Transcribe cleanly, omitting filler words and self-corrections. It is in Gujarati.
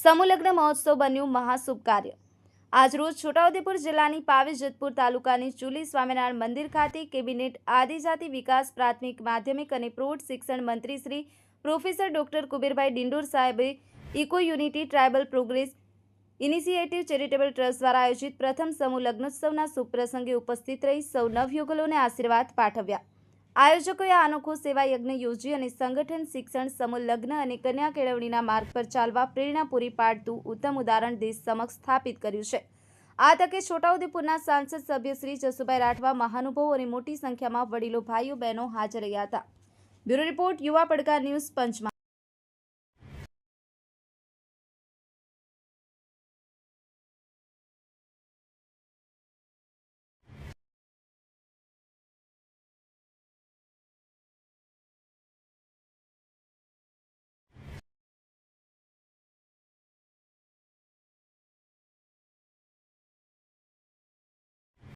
સમૂહ લગ્ન મહોત્સવ બન્યું મહાશુભ કાર્ય। આજરોજ છોટાઉદેપુર જિલ્લાની પાવી જેતપુર તાલુકાની ચુલી સ્વામિનારાયણ મંદિર ખાતે કેબિનેટ આદિજાતિ વિકાસ પ્રાથમિક માધ્યમિક અને પ્રૌઢ શિક્ષણ મંત્રી શ્રી પ્રોફેસર ડોક્ટર કુબેરભાઈ ડિંડોર સાહેબે eco unity tribal progress initiative charitable trust દ્વારા આયોજિત પ્રથમ સમૂહ લગ્નોત્સવના શુભ પ્રસંગે ઉપસ્થિત રહી સૌ નવયુગલોને આશીર્વાદ પાઠવ્યા। આયોજકોએ આ અનોખો સેવા યજ્ઞ યોજી અને સંગઠન શિક્ષણ સમૂહ લગ્ન અને કન્યા કેળવણીના માર્ગ પર ચાલવા પ્રેરણા પૂરી પાડતું ઉત્તમ ઉદાહરણ દેશ સમક્ષ સ્થાપિત કર્યું છે। આ તકે છોટાઉદેપુરના સાંસદ સભ્ય શ્રી જસુભાઈ રાઠવા, મહાનુભાવો અને મોટી સંખ્યામાં વડીલો, ભાઈઓ, બહેનો હાજર રહ્યા હતા। બ્યુરો રિપોર્ટ, યુવા પડકાર ન્યૂઝ, પંચમહાલ।